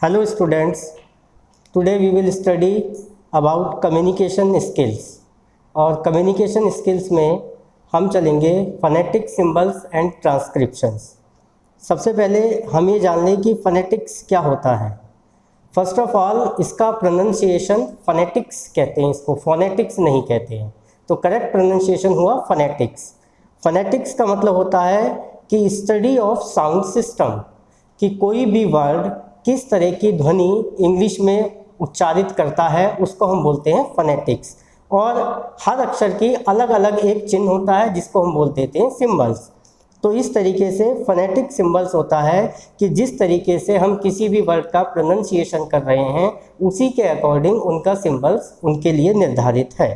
Hello students, today we will study about communication skills और communication skills में हम चलेंगे phonetic symbols and transcriptions। सबसे पहले हम ये जान लें कि phonetics क्या होता है। फर्स्ट ऑफ ऑल इसका प्रोनंसिएशन phonetics कहते हैं, इसको phonetics नहीं कहते हैं, तो करेक्ट प्रोनंसिएशन हुआ phonetics। phonetics का मतलब होता है कि स्टडी ऑफ साउंड सिस्टम, कि कोई भी वर्ड किस तरह की ध्वनि इंग्लिश में उच्चारित करता है उसको हम बोलते हैं फोनेटिक्स। और हर अक्षर की अलग अलग एक चिन्ह होता है जिसको हम बोल देते हैं सिंबल्स। तो इस तरीके से फोनेटिक सिंबल्स होता है कि जिस तरीके से हम किसी भी वर्ड का प्रोनंसिएशन कर रहे हैं उसी के अकॉर्डिंग उनका सिंबल्स उनके लिए निर्धारित है।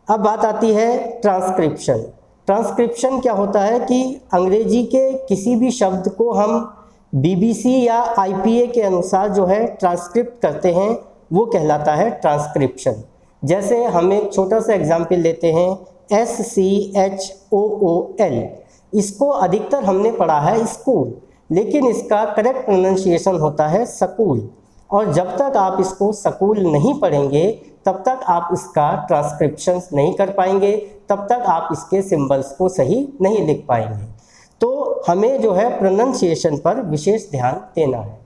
अब बात आती है ट्रांसक्रिप्शन। ट्रांसक्रिप्शन क्या होता है कि अंग्रेजी के किसी भी शब्द को हम बीबीसी या आईपीए के अनुसार जो है ट्रांसक्रिप्ट करते हैं वो कहलाता है ट्रांसक्रिप्शन। जैसे हम एक छोटा सा एग्जाम्पल लेते हैं SCHOOL, इसको अधिकतर हमने पढ़ा है स्कूल, लेकिन इसका करेक्ट प्रोनंसिएशन होता है सकूल। और जब तक आप इसको सकूल नहीं पढ़ेंगे तब तक आप इसका ट्रांसक्रिप्शन नहीं कर पाएंगे, तब तक आप इसके सिंबल्स को सही नहीं लिख पाएंगे। तो हमें जो है प्रोनंसिएशन पर विशेष ध्यान देना है।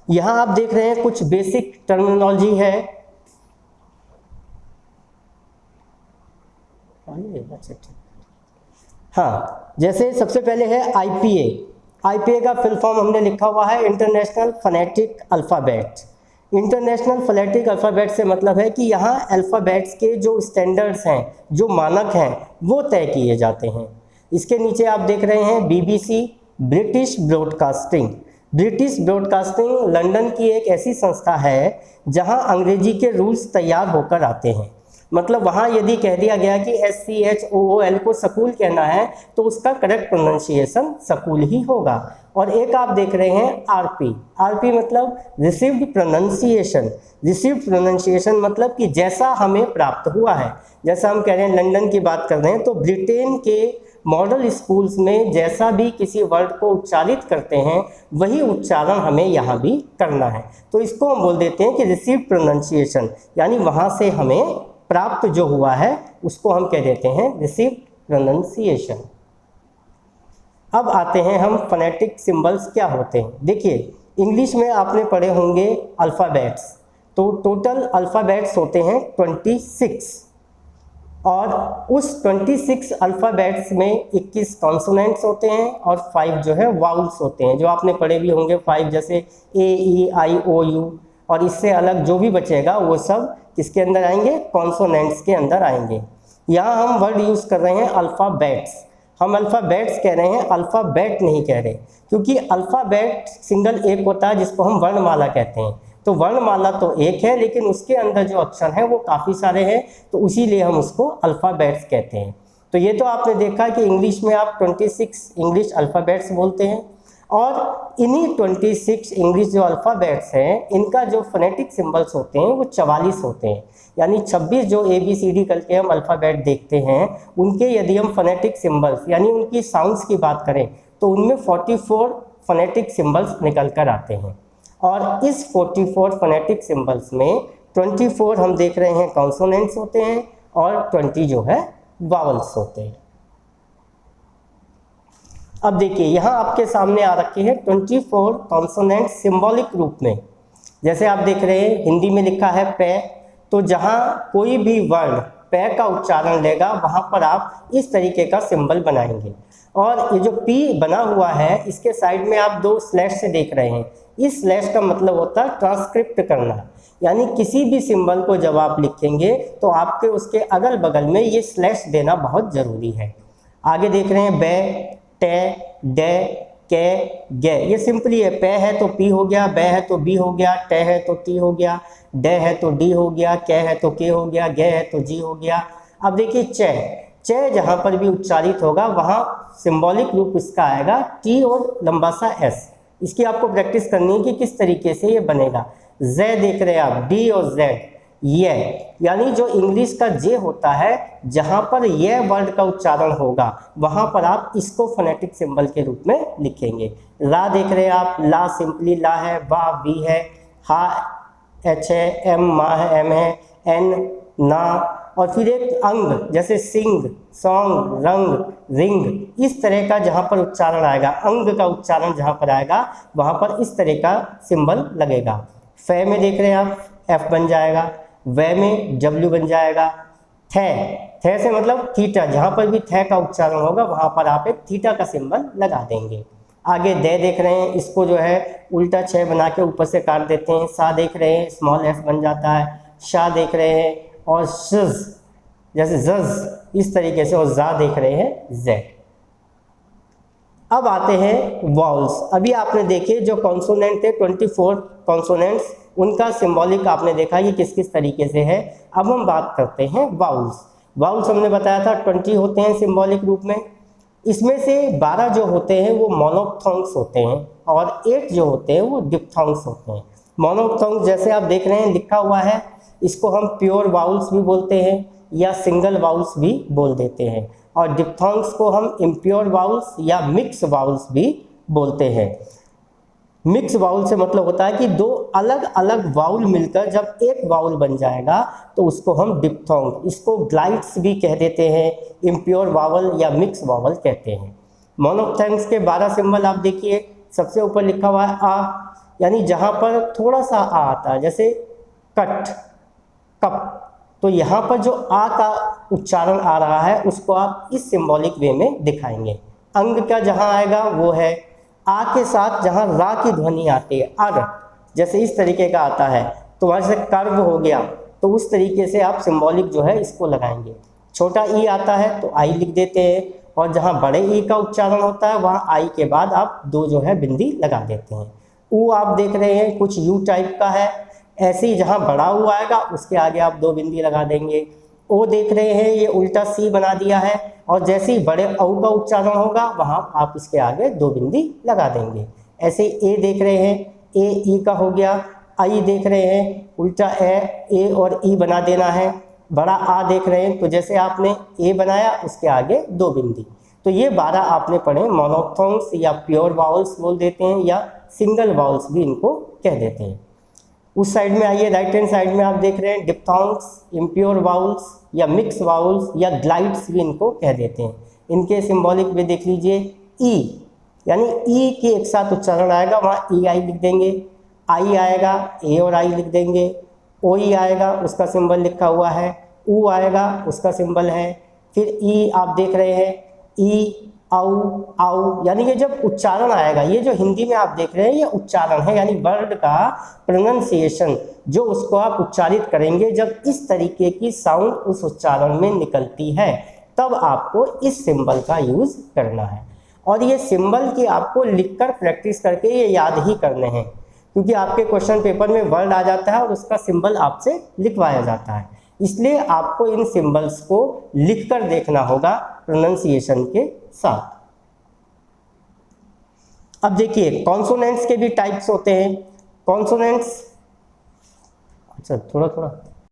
यहाँ आप देख रहे हैं कुछ बेसिक टर्मिनोलॉजी है। हाँ, जैसे सबसे पहले है आईपीए। आईपीए का फुल फॉर्म हमने लिखा हुआ है international phonetic alphabet. International phonetic alphabet से मतलब है कि यहाँ अल्फ़ाबेट्स के जो स्टैंडर्ड्स हैं, जो मानक हैं, वो तय किए जाते हैं। इसके नीचे आप देख रहे हैं BBC, British broadcasting. British broadcasting London की एक ऐसी संस्था है जहाँ अंग्रेजी के रूल्स तैयार होकर आते हैं। मतलब वहाँ यदि कह दिया गया कि SCHOOL को सकूल कहना है तो उसका करेक्ट प्रोनंसिएशन सकूल ही होगा। और एक आप देख रहे हैं आरपी। आरपी मतलब रिसीव्ड प्रोनंसिएशन। रिसीव्ड प्रोनंसिएशन मतलब कि जैसा हमें प्राप्त हुआ है। जैसा हम कह रहे हैं लंदन की बात कर रहे हैं तो ब्रिटेन के मॉडल स्कूल्स में जैसा भी किसी वर्ड को उच्चारित करते हैं वही उच्चारण हमें यहाँ भी करना है। तो इसको हम बोल देते हैं कि रिसीव्ड प्रोनंसिएशन, यानी वहाँ से हमें प्राप्त जो हुआ है उसको हम कह देते हैं रिसीव्ड प्रोनंसिएशन। अब आते हैं हम फोनेटिक सिंबल्स क्या होते हैं। देखिए, इंग्लिश में आपने पढ़े होंगे अल्फ़ाबेट्स, तो टोटल अल्फ़ाबेट्स होते हैं 26 और उस 26 अल्फ़ाबेट्स में 21 कॉन्सोनेंट्स होते हैं और 5 जो है वाउल्स होते हैं, जो आपने पढ़े भी होंगे 5, जैसे AEIOU। और इससे अलग जो भी बचेगा वो सब किसके अंदर आएंगे, कॉन्सोनेंट्स के अंदर आएंगे। यहाँ हम वर्ड यूज़ कर रहे हैं अल्फ़ाबेट्स। हम अल्फ़ाबेट्स कह रहे हैं, अल्फ़ाबेट नहीं कह रहे, क्योंकि अल्फ़ाबेट सिंगल एक होता है जिसको हम वर्णमाला कहते हैं। तो वर्णमाला तो एक है लेकिन उसके अंदर जो अक्षर हैं वो काफ़ी सारे हैं, तो इसीलिए हम उसको अल्फ़ाबेट्स कहते हैं। तो ये तो आपने देखा कि इंग्लिश में आप 26 इंग्लिश अल्फ़ाबेट्स बोलते हैं और इन्हीं 26 इंग्लिश जो अल्फ़ाबेट्स हैं इनका जो फोनेटिक सिंबल्स होते हैं वो 44 होते हैं। यानी 26 जो ABCD करके हम अल्फ़ाबेट देखते हैं उनके यदि हम फोनेटिक सिंबल्स यानी उनकी साउंड्स की बात करें तो उनमें 44 फोनेटिक सिंबल्स निकल कर आते हैं। और इस 44 फोनेटिक सिंबल्स में 24 हम देख रहे हैं कॉन्सोनेंट्स होते हैं और 20 जो है वावल्स होते हैं। अब देखिए, यहाँ आपके सामने आ रखे हैं 24 कॉन्सोनेंट सिंबॉलिक रूप में। जैसे आप देख रहे हैं हिंदी में लिखा है पे, तो जहाँ कोई भी वर्ड पे का उच्चारण लेगा वहाँ पर आप इस तरीके का सिंबल बनाएंगे। और ये जो P बना हुआ है इसके साइड में आप 2 स्लैश से देख रहे हैं। इस स्लैश का मतलब होता है ट्रांसक्रिप्ट करना, यानी किसी भी सिंबल को जब आप लिखेंगे तो आपके उसके अगल बगल में ये स्लैश देना बहुत ज़रूरी है। आगे देख रहे हैं बे, टे, डे, के, गे। ये सिंपली है, पे है तो P हो गया, बे है तो B हो गया, टे है तो T हो गया, डे है तो D हो गया, के है तो K हो गया, गे है तो G हो गया। अब देखिए चे, चे जहाँ पर भी उच्चारित होगा वहाँ सिंबॉलिक रूप इसका आएगा T और लंबा सा S। इसकी आपको प्रैक्टिस करनी है कि किस तरीके से ये बनेगा। Z देख रहे हैं आप, D और Z। ये, यानी जो इंग्लिश का जे होता है, जहाँ पर ये वर्ड का उच्चारण होगा वहाँ पर आप इसको फोनेटिक सिंबल के रूप में लिखेंगे। ला देख रहे हैं आप, ला सिंपली ला है, बा वी है, हा एच है, एम मा है, एम है, एन ना, और फिर एक अंग जैसे सिंग, सॉन्ग, रंग, रिंग, इस तरह का जहाँ पर उच्चारण आएगा, अंग का उच्चारण जहाँ पर आएगा वहाँ पर इस तरह का सिंबल लगेगा। फे में देख रहे हैं आप, एफ बन जाएगा, वे में डब्ल्यू बन जाएगा, थे, थे से मतलब थीटा, जहाँ पर भी थे का उच्चारण होगा वहाँ पर आप एक थीटा का सिंबल लगा देंगे। आगे दे देख रहे हैं, इसको जो है उल्टा 6 बना के ऊपर से काट देते हैं। सा देख रहे हैं, स्मॉल एफ बन जाता है। शाह देख रहे हैं, और शज जैसे जज इस तरीके से, और जा देख रहे हैं जेड। अब आते हैं वाउल्स। अभी आपने देखे जो कॉन्सोनेंट थे 24 कॉन्सोनेंट्स, उनका सिंबॉलिक आपने देखा ये किस किस तरीके से है। अब हम बात करते हैं वाउल्स। वाउल्स हमने बताया था 20 होते हैं सिंबॉलिक रूप में। इसमें से 12 जो होते हैं वो मोनोप्थोंग्स होते हैं, और 8 जो होते हैं वो डिप्थोंग्स होते हैं। मोनोप्थोंग्स जैसे आप देख रहे हैं लिखा हुआ है, इसको हम प्योर वाउल्स भी बोलते हैं या सिंगल वाउल्स भी बोल देते हैं, और डिप्थोंग्स को हम इम्प्योर वाउल्स या मिक्स वाउल्स भी बोलते हैं। मिक्स वाउल से मतलब होता है कि दो अलग अलग वाउल मिलकर जब एक वाउल बन जाएगा तो उसको हम डिप्थोंग, इसको ग्लाइड्स भी कह देते हैं, इम्प्योर वावल या मिक्स वावल कहते हैं। मोनोप्थोंग्स के 12 सिंबल आप देखिए, सबसे ऊपर लिखा हुआ है आ, यानी जहाँ पर थोड़ा सा आ आता है, जैसे कट, कप, तो यहाँ पर जो आ का उच्चारण आ रहा है उसको आप इस सिंबॉलिक वे में दिखाएंगे। अंग का जहाँ आएगा वो है आ के साथ जहाँ रा की ध्वनि आती है, अर, जैसे इस तरीके का आता है तो वहाँ से कर्व हो गया, तो उस तरीके से आप सिंबॉलिक जो है इसको लगाएंगे। छोटा ई आता है तो आई लिख देते हैं, और जहाँ बड़े ई का उच्चारण होता है वहाँ आई के बाद आप 2 जो है बिंदी लगा देते हैं। ऊ आप देख रहे हैं कुछ यू टाइप का है, ऐसे ही जहाँ बड़ा ऊ आएगा उसके आगे आप 2 बिंदी लगा देंगे। ओ देख रहे हैं ये उल्टा सी बना दिया है, और जैसे ही बड़े औ का उच्चारण होगा वहाँ आप इसके आगे 2 बिंदी लगा देंगे। ऐसे ए देख रहे हैं, ए ई का हो गया। आई देख रहे हैं उल्टा ए और ई बना देना है। बड़ा आ देख रहे हैं तो जैसे आपने ए बनाया उसके आगे 2 बिंदी। तो ये 12 आपने पढ़े, मोनोप्थोंग्स या प्योर वाउल्स बोल देते हैं, या सिंगल वाउल्स भी इनको कह देते हैं। उस साइड में आइए, राइट हैंड साइड में आप देख रहे हैं डिप्थोंग्स, इम्प्योर वाउल्स या मिक्स वाउल्स या ग्लाइड्स भी इनको कह देते हैं। इनके सिंबॉलिक में देख लीजिए, ई यानी ई के एक साथ उच्चारण आएगा वहाँ ई आई लिख देंगे, आई आएगा ए और आई लिख देंगे, ओ ई आएगा उसका सिंबल लिखा हुआ है, ऊ आएगा उसका सिंबल है, फिर ई आप देख रहे हैं ई आउ आउ, यानी ये जब उच्चारण आएगा, ये जो हिंदी में आप देख रहे हैं ये उच्चारण है, यानी वर्ड का प्रोनंसिएशन, जो उसको आप उच्चारित करेंगे जब इस तरीके की साउंड उस उच्चारण में निकलती है तब आपको इस सिंबल का यूज करना है। और ये सिंबल की आपको लिखकर प्रैक्टिस करके ये याद ही करने हैं, क्योंकि आपके क्वेश्चन पेपर में वर्ड आ जाता है और उसका सिंबल आपसे लिखवाया जाता है, इसलिए आपको इन सिंबल्स को लिखकर देखना होगा प्रोनंसिएशन के साथ। अब देखिए कॉन्सोनेंट्स के भी टाइप्स होते हैं। कॉन्सोनेंट्स, अच्छा थोड़ा